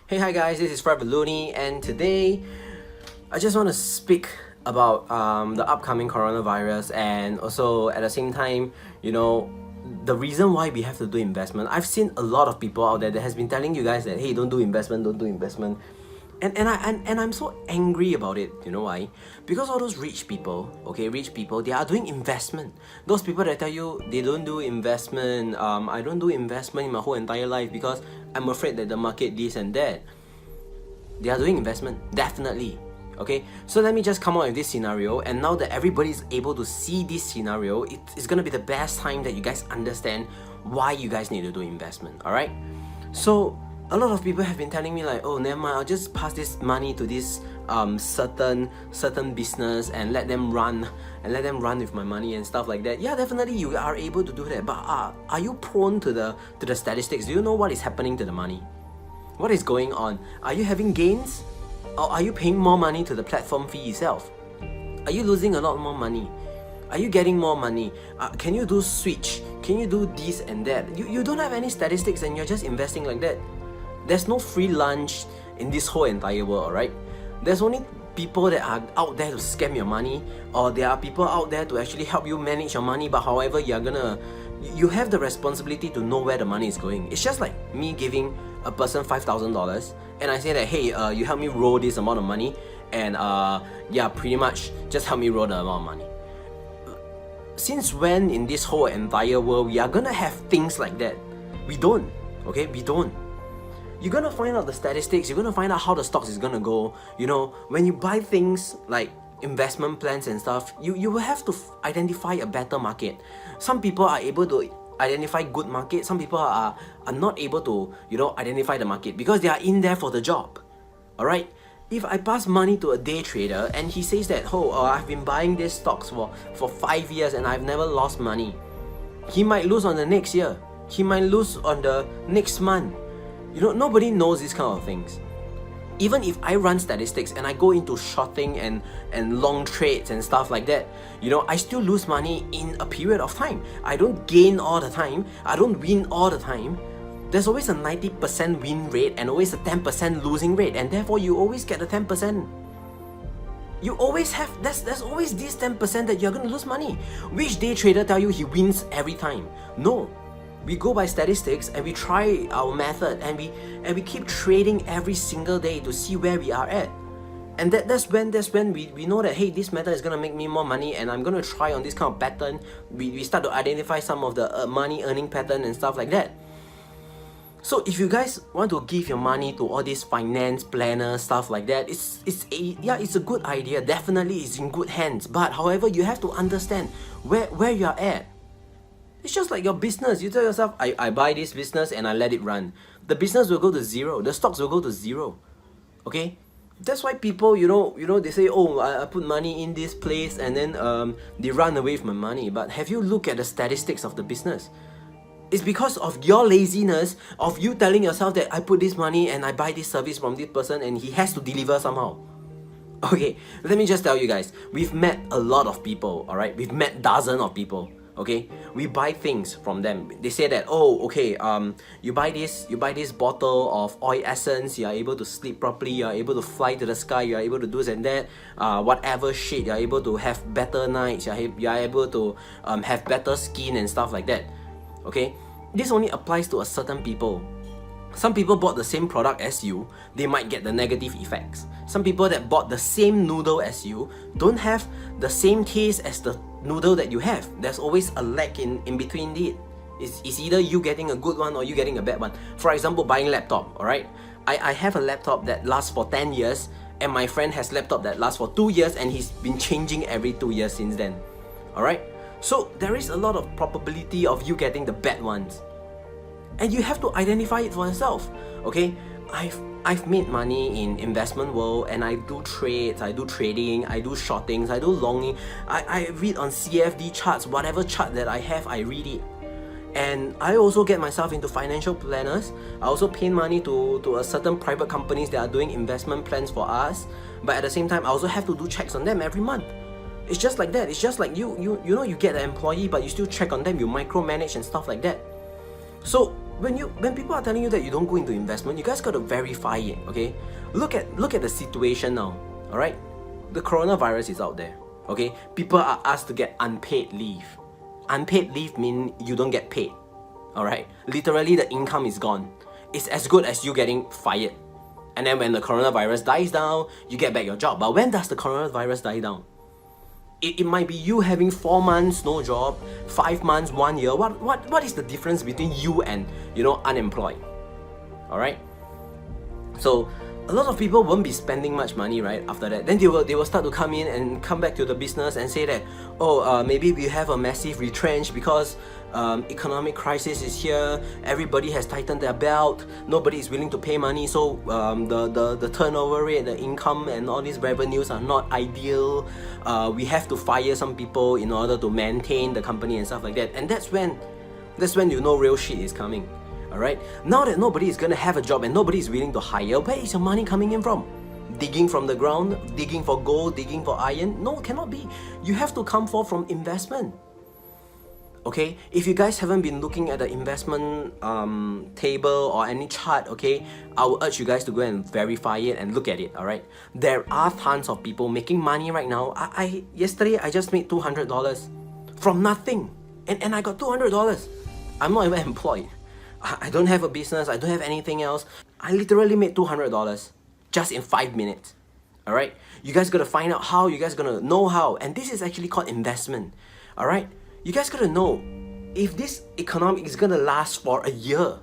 Hey, hi guys, this is Fred Balloony, and today I just want to speak about the upcoming coronavirus, and also at the same time, the reason why we have to do investment. I've seen a lot of people out there that has been telling you guys that, hey, don't do investment, don't do investment. And I'm so angry about it. You know why? Because all those rich people, they are doing investment. Those people that tell you they don't do investment, I don't do investment in my whole entire life because I'm afraid that the market this and that. They are doing investment, definitely. Okay, so let me just come out with this scenario, and now that everybody is able to see this scenario, it's gonna be the best time that you guys understand why you guys need to do investment. Alright? So a lot of people have been telling me like, oh, never mind, I'll just pass this money to this certain business and let them run with my money and stuff like that. Yeah, definitely you are able to do that, but are you prone to the statistics? Do you know what is happening to the money? What is going on? Are you having gains? Or are you paying more money to the platform fee itself? Are you losing a lot more money? Are you getting more money? Can you do switch? Can you do this and that? You don't have any statistics and you're just investing like that. There's no free lunch in this whole entire world, alright? There's only people that are out there to scam your money, or there are people out there to actually help you manage your money, but however you have the responsibility to know where the money is going. It's just like me giving a person $5,000 and I say that, hey, you help me roll this amount of money, and yeah, pretty much just help me roll the amount of money. Since when in this whole entire world we are gonna have things like that? We don't, okay? We don't. You're gonna find out the statistics, you're gonna find out how the stocks is gonna go. When you buy things like investment plans and stuff, you will have to identify a better market. Some people are able to identify good market, some people are not able to identify the market because they are in there for the job. Alright, if I pass money to a day trader and he says that, I've been buying these stocks for 5 years and I've never lost money, he might lose on the next year, he might lose on the next month. Nobody knows these kind of things. Even if I run statistics and I go into shorting and long trades and stuff like that, I still lose money in a period of time. I don't gain all the time, I don't win all the time. There's always a 90% win rate and always a 10% losing rate, and therefore you always get the 10%. You always have, there's always this 10% that you're gonna lose money. Which day trader tell you he wins every time? No. We go by statistics and we try our method and we keep trading every single day to see where we are at. And that's when we know that, hey, this method is gonna make me more money and I'm gonna try on this kind of pattern. We start to identify some of the money earning pattern and stuff like that. So if you guys want to give your money to all these finance planners, stuff like that, it's a good idea. Definitely it's in good hands. But however, you have to understand where you are at. It's just like your business. You tell yourself, I buy this business and I let it run. The business will go to zero. The stocks will go to zero. Okay? That's why people, they say, oh, I put money in this place and then they run away with my money. But have you looked at the statistics of the business? It's because of your laziness, of you telling yourself that I put this money and I buy this service from this person and he has to deliver somehow. Okay, let me just tell you guys, we've met a lot of people, alright? We've met dozens of people. Okay, we buy things from them. They say that, oh, okay, you buy this bottle of oil essence, you are able to sleep properly, you are able to fly to the sky, you are able to do this and that, whatever shit, you are able to have better nights, you are able to have better skin and stuff like that. Okay, this only applies to a certain people. Some people bought the same product as you, they might get the negative effects. Some people that bought the same noodle as you don't have the same taste as the noodle that you have. There's always a lag in between it. It's either you getting a good one or you getting a bad one. For example, buying laptop, alright? I have a laptop that lasts for 10 years and my friend has laptop that lasts for 2 years and he's been changing every 2 years since then. Alright? So there is a lot of probability of you getting the bad ones. And you have to identify it for yourself. Okay? I've made money in investment world and I do trades, I do trading, I do shortings, I do longing. I read on CFD charts, whatever chart that I have, I read it. And I also get myself into financial planners. I also pay money to a certain private companies that are doing investment plans for us. But at the same time, I also have to do checks on them every month. It's just like that. It's just like you get an employee, but you still check on them, you micromanage and stuff like that. So when people are telling you that you don't go into investment, you guys gotta verify it, okay? Look at the situation now, all right? The coronavirus is out there, okay? People are asked to get unpaid leave. Unpaid leave means you don't get paid, all right? Literally, the income is gone. It's as good as you getting fired. And then when the coronavirus dies down, you get back your job. But when does the coronavirus die down? It might be you having 4 months no job, 5 months, 1 year. What is the difference between you and, you know, unemployed? All right. So a lot of people won't be spending much money, right? After that, then they will start to come in and come back to the business and say that, oh, maybe we have a massive retrench because economic crisis is here. Everybody has tightened their belt. Nobody is willing to pay money, so the turnover rate, the income, and all these revenues are not ideal. We have to fire some people in order to maintain the company and stuff like that. And that's when you know real shit is coming. Alright, now that nobody is gonna have a job and nobody is willing to hire, where is your money coming in from? Digging from the ground, digging for gold, digging for iron? No, it cannot be. You have to come forth from investment. Okay, if you guys haven't been looking at the investment table or any chart, okay, I will urge you guys to go and verify it and look at it. Alright, there are tons of people making money right now. Yesterday I just made $200 from nothing, and I got $200. I'm not even employed. I don't have a business, I don't have anything else. I literally made $200 just in 5 minutes. Alright? You guys gotta find out how, you guys gotta know how. And this is actually called investment. Alright? You guys gotta know if this economy is gonna last for a year.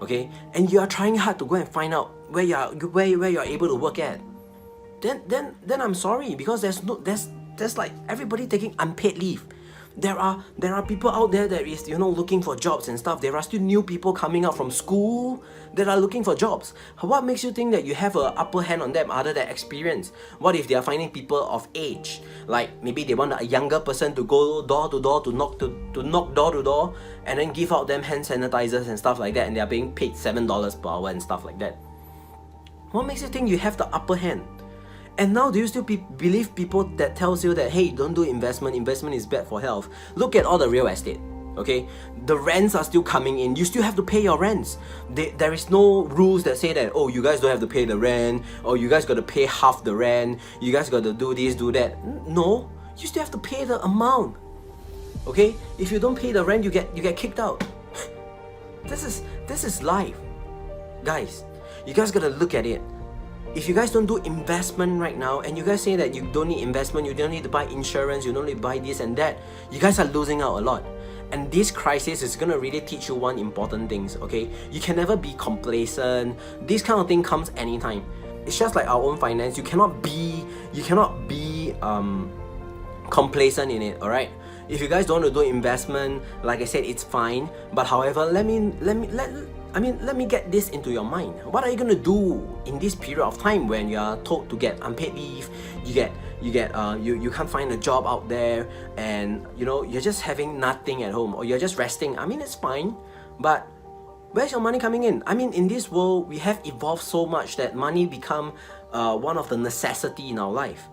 Okay? And you are trying hard to go and find out where you're able to work at. Then I'm sorry, because there's like everybody taking unpaid leave. There are people out there that is, you know, looking for jobs and stuff. There are still new people coming out from school that are looking for jobs. What makes you think that you have an upper hand on them other than experience? What if they are finding people of age? Like maybe they want a younger person to go door to door to knock door to door and then give out them hand sanitizers and stuff like that, and they are being paid $7 per hour and stuff like that. What makes you think you have the upper hand? And now do you still believe people that tells you that, hey, don't do investment is bad for health? Look at all the real estate, okay? The rents are still coming in. You still have to pay your rents. There is no rules that say that, oh, you guys don't have to pay the rent, or you guys got to pay half the rent, you guys got to do this, do that. No, you still have to pay the amount, okay? If you don't pay the rent, you get kicked out. This is life. Guys, you guys got to look at it. If you guys don't do investment right now, and you guys say that you don't need investment, you don't need to buy insurance, you don't need to buy this and that, you guys are losing out a lot. And this crisis is gonna really teach you one important thing, okay? You can never be complacent. This kind of thing comes anytime. It's just like our own finance. You cannot be complacent in it, alright? If you guys don't want to do investment, like I said, it's fine. But however, let me get this into your mind. What are you gonna do in this period of time when you are told to get unpaid leave? You can't find a job out there, and you know you're just having nothing at home, or you're just resting. I mean, it's fine, but where's your money coming in? I mean, in this world, we have evolved so much that money become one of the necessity in our life.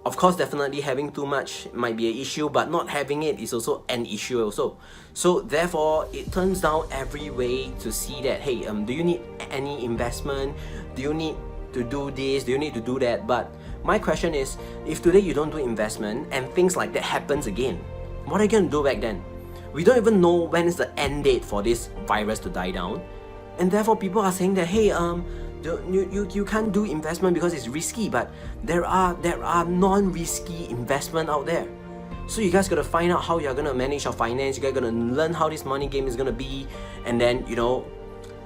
Of course, definitely having too much might be an issue, but not having it is also an issue also. So therefore, it turns down every way to see that, hey, do you need any investment? Do you need to do this? Do you need to do that? But my question is, if today you don't do investment and things like that happens again, what are you going to do back then? We don't even know when is the end date for this virus to die down. And therefore, people are saying that, hey, you can't do investment because it's risky, but there are non-risky investment out there. So you guys gotta find out how you're gonna manage your finance. You guys gotta learn how this money game is gonna be, and then, you know,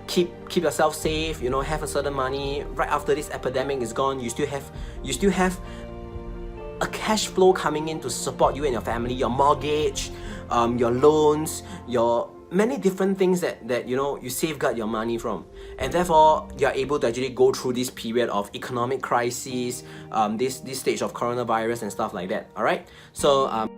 keep yourself safe. You know, have a certain money. Right after this epidemic is gone, you still have a cash flow coming in to support you and your family, your mortgage, your loans, your many different things that you know you safeguard your money from, and therefore you're able to actually go through this period of economic crisis, this stage of coronavirus and stuff like that. All right, so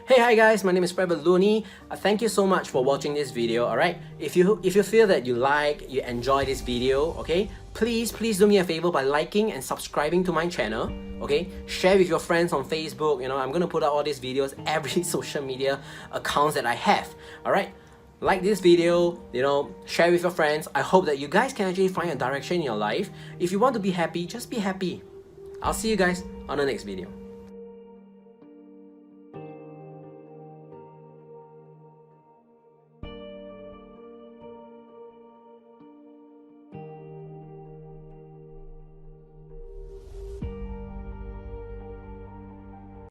hey, hi guys, my name is Prabal Looney. Thank you so much for watching this video. All right, if you feel that you enjoy this video, okay, please do me a favor by liking and subscribing to my channel. Okay, share with your friends on Facebook. You know, I'm gonna put out all these videos every social media accounts that I have. All right. like this video, share with your friends. I hope that you guys can actually find a direction in your life. If you want to be happy, just be happy. I'll see you guys on the next video.